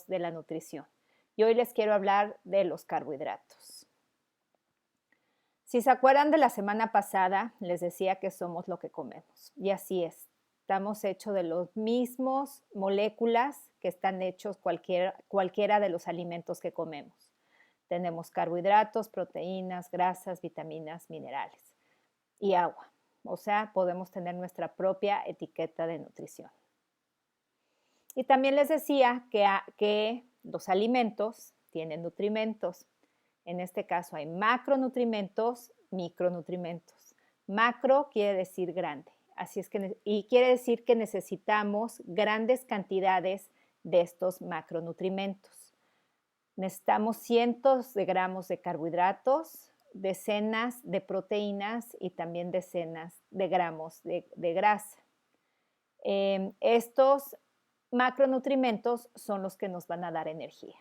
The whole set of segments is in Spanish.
de la nutrición. Y hoy les quiero hablar de los carbohidratos. Si se acuerdan de la semana pasada, les decía que somos lo que comemos. Y así es. Estamos hechos de los mismos moléculas que están hechos cualquiera de los alimentos que comemos. Tenemos carbohidratos, proteínas, grasas, vitaminas, minerales y agua. O sea, podemos tener nuestra propia etiqueta de nutrición. Y también les decía que los alimentos tienen nutrimentos. En este caso hay macronutrimentos, micronutrimentos. Macro quiere decir grande. Así es que, y quiere decir que necesitamos grandes cantidades de estos macronutrimentos. Necesitamos cientos de gramos de carbohidratos, decenas de proteínas y también decenas de gramos de grasa. Estos macronutrimentos son los que nos van a dar energía.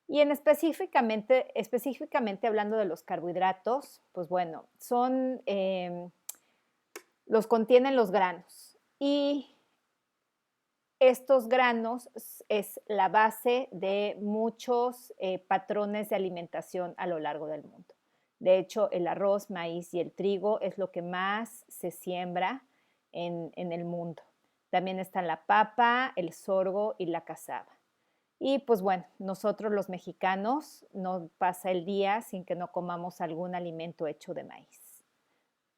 Y específicamente hablando de los carbohidratos, pues bueno, los contienen los granos. Y estos granos es la base de muchos patrones de alimentación a lo largo del mundo. De hecho, el arroz, maíz y el trigo es lo que más se siembra en el mundo. También están la papa, el sorgo y la cazaba. Y pues bueno, nosotros los mexicanos no pasa el día sin que no comamos algún alimento hecho de maíz.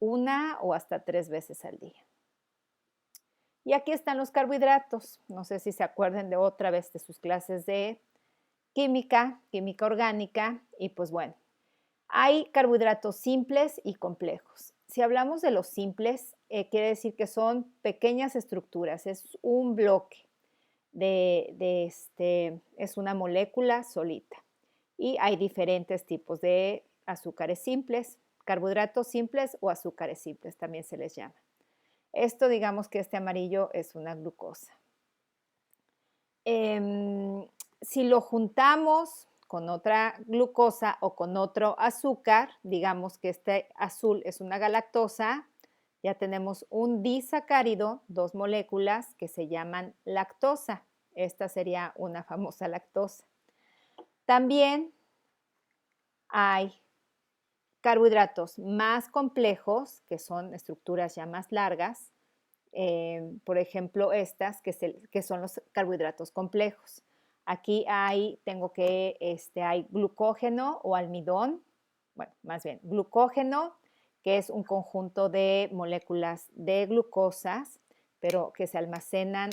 1 o hasta 3 veces al día. Y aquí están los carbohidratos. No sé si se acuerdan de otra vez de sus clases de química orgánica. Y pues bueno, hay carbohidratos simples y complejos. Si hablamos de los simples, quiere decir que son pequeñas estructuras, es un bloque. Es una molécula solita. Y hay diferentes tipos de azúcares simples, carbohidratos simples o azúcares simples también se les llama. Esto, digamos que este amarillo es una glucosa. Si lo juntamos con otra glucosa o con otro azúcar, digamos que este azul es una galactosa, ya tenemos un disacárido, 2 moléculas que se llaman lactosa. Esta sería una famosa lactosa. También hay carbohidratos más complejos, que son estructuras ya más largas, por ejemplo, estas que son los carbohidratos complejos. Aquí hay glucógeno o almidón, bueno, más bien glucógeno, que es un conjunto de moléculas de glucosas, pero que se almacenan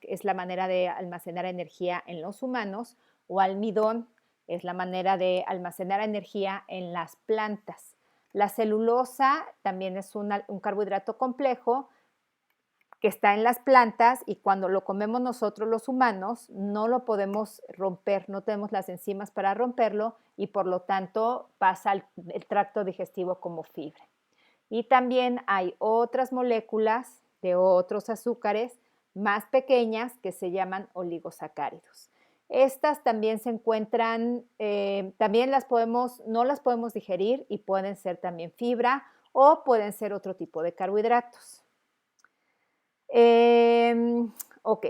es la manera de almacenar energía en los humanos, o almidón es la manera de almacenar energía en las plantas. La celulosa también es un carbohidrato complejo que está en las plantas y cuando lo comemos nosotros los humanos no lo podemos romper, no tenemos las enzimas para romperlo y por lo tanto pasa al tracto digestivo como fibra. Y también hay otras moléculas de otros azúcares más pequeñas que se llaman oligosacáridos. Estas también se encuentran, también no las podemos digerir y pueden ser también fibra o pueden ser otro tipo de carbohidratos. Ok,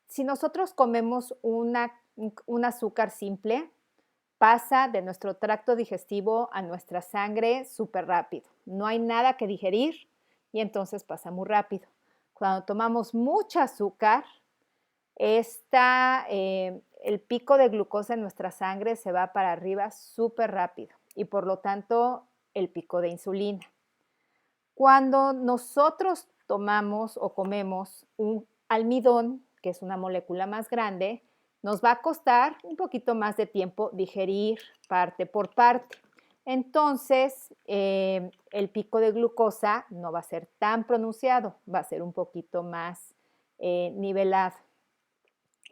si nosotros comemos un azúcar simple, pasa de nuestro tracto digestivo a nuestra sangre súper rápido. No hay nada que digerir y entonces pasa muy rápido. Cuando tomamos mucho azúcar, el pico de glucosa en nuestra sangre se va para arriba súper rápido y por lo tanto el pico de insulina. Cuando nosotros tomamos o comemos un almidón, que es una molécula más grande, nos va a costar un poquito más de tiempo digerir parte por parte. Entonces, el pico de glucosa no va a ser tan pronunciado, va a ser un poquito más nivelado.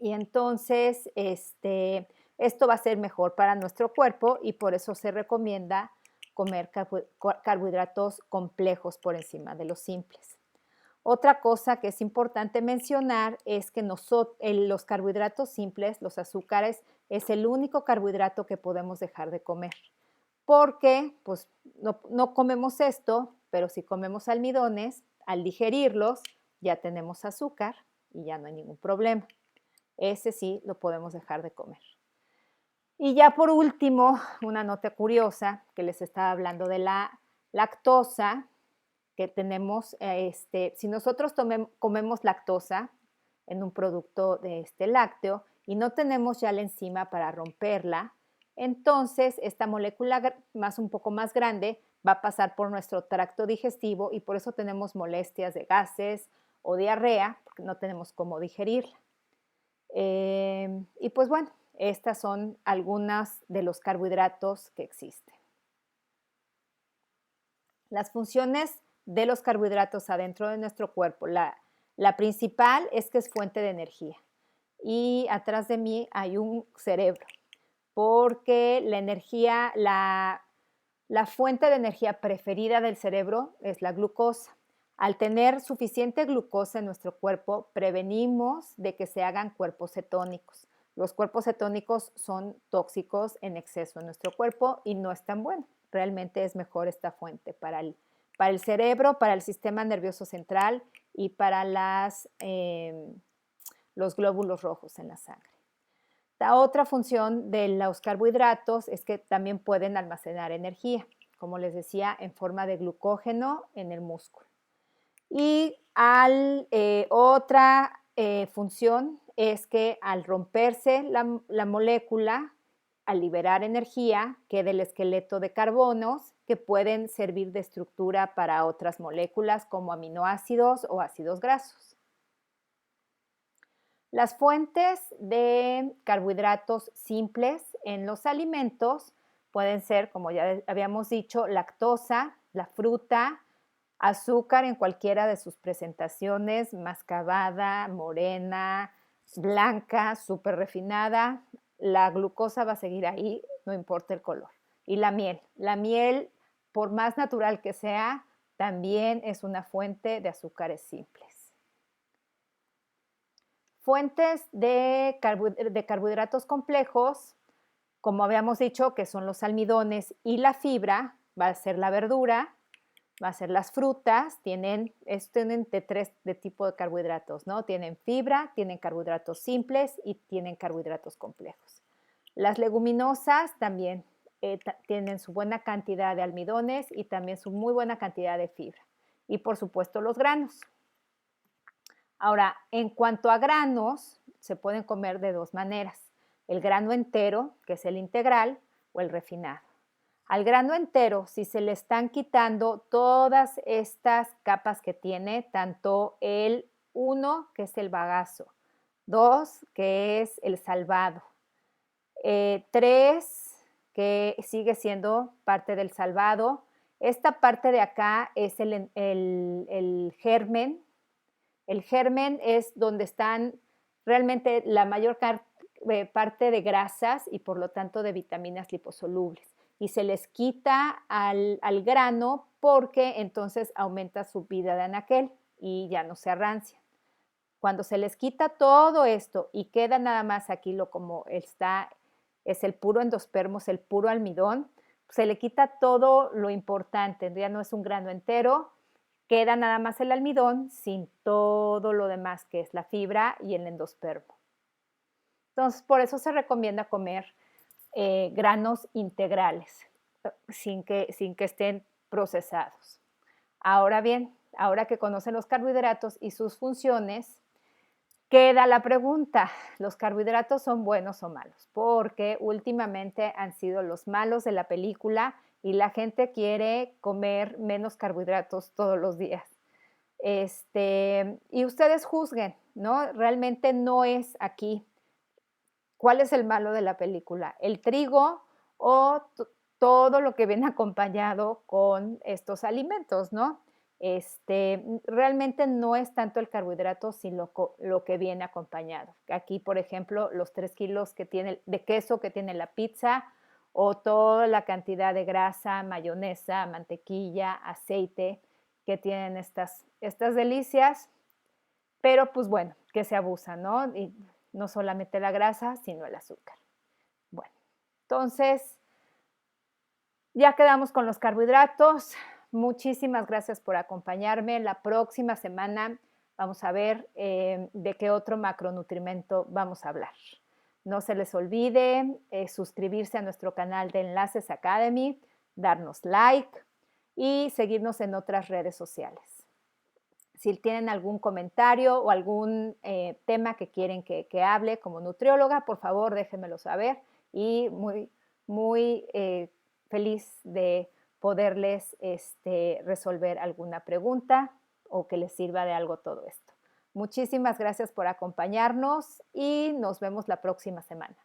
Y entonces, esto va a ser mejor para nuestro cuerpo y por eso se recomienda comer carbohidratos complejos por encima de los simples. Otra cosa que es importante mencionar es que los carbohidratos simples, los azúcares, es el único carbohidrato que podemos dejar de comer. Porque pues, no comemos esto, pero si comemos almidones, al digerirlos ya tenemos azúcar y ya no hay ningún problema. ese sí lo podemos dejar de comer. Y ya por último, una nota curiosa que les estaba hablando de la lactosa que tenemos, si nosotros comemos lactosa en un producto de lácteo y no tenemos ya la enzima para romperla, entonces esta molécula un poco más grande va a pasar por nuestro tracto digestivo y por eso tenemos molestias de gases o diarrea, porque no tenemos cómo digerirla. Y pues bueno, estas son algunas de los carbohidratos que existen. Las funciones de los carbohidratos adentro de nuestro cuerpo, la principal es que es fuente de energía. Y atrás de mí hay un cerebro, porque la energía, la fuente de energía preferida del cerebro es la glucosa. Al tener suficiente glucosa en nuestro cuerpo, prevenimos de que se hagan cuerpos cetónicos. Los cuerpos cetónicos son tóxicos en exceso en nuestro cuerpo y no es tan bueno. Realmente es mejor esta fuente para el cerebro, para el sistema nervioso central y para los glóbulos rojos en la sangre. La otra función de los carbohidratos es que también pueden almacenar energía, como les decía, en forma de glucógeno en el músculo. Y otra función es que al romperse la molécula, al liberar energía, queda el esqueleto de carbonos que pueden servir de estructura para otras moléculas como aminoácidos o ácidos grasos. Las fuentes de carbohidratos simples en los alimentos pueden ser, como ya habíamos dicho, lactosa, la fruta, azúcar en cualquiera de sus presentaciones, mascabada, morena, blanca, súper refinada. La glucosa va a seguir ahí, no importa el color. Y la miel. La miel, por más natural que sea, también es una fuente de azúcares simples. Fuentes de carbohidratos complejos, como habíamos dicho, que son los almidones y la fibra, va a ser la verdura, va a ser las frutas, tienen de tres de tipo de carbohidratos, ¿no? Tienen fibra, tienen carbohidratos simples y tienen carbohidratos complejos. Las leguminosas también tienen su buena cantidad de almidones y también su muy buena cantidad de fibra. Y por supuesto los granos. Ahora, en cuanto a granos, se pueden comer de dos maneras. El grano entero, que es el integral, o el refinado. Al grano entero, si se le están quitando todas estas capas que tiene, tanto el 1, que es el bagazo, 2, que es el salvado, 3, que sigue siendo parte del salvado. Esta parte de acá es el germen. El germen es donde están realmente la mayor parte de grasas y por lo tanto de vitaminas liposolubles. Y se les quita al grano porque entonces aumenta su vida de anaquel y ya no se arrancian. Cuando se les quita todo esto y queda nada más aquí como está, es el puro endospermos, el puro almidón, se le quita todo lo importante, ya no es un grano entero, queda nada más el almidón sin todo lo demás que es la fibra y el endospermo. Entonces, por eso se recomienda comer granos integrales, sin que estén procesados. Ahora bien, ahora que conocen los carbohidratos y sus funciones, queda la pregunta, ¿los carbohidratos son buenos o malos? Porque últimamente han sido los malos de la película y la gente quiere comer menos carbohidratos todos los días. Y ustedes juzguen, ¿no? Realmente no es aquí. ¿Cuál es el malo de la película? ¿El trigo o todo lo que viene acompañado con estos alimentos, ¿no? Realmente no es tanto el carbohidrato, sino lo que viene acompañado. Aquí, por ejemplo, los 3 kilos de queso que tiene la pizza o toda la cantidad de grasa, mayonesa, mantequilla, aceite que tienen estas delicias, pero pues bueno, que se abusa, ¿no? Y no solamente la grasa, sino el azúcar. Bueno, entonces ya quedamos con los carbohidratos. Muchísimas gracias por acompañarme. La próxima semana Vamos a ver de qué otro macronutrimento vamos a hablar. No se les olvide suscribirse a nuestro canal de Enlaces Academy, darnos like y seguirnos en otras redes sociales. Si tienen algún comentario o algún tema que quieren que hable como nutrióloga, por favor déjenmelo saber y muy feliz de poderles resolver alguna pregunta o que les sirva de algo todo esto. Muchísimas gracias por acompañarnos y nos vemos la próxima semana.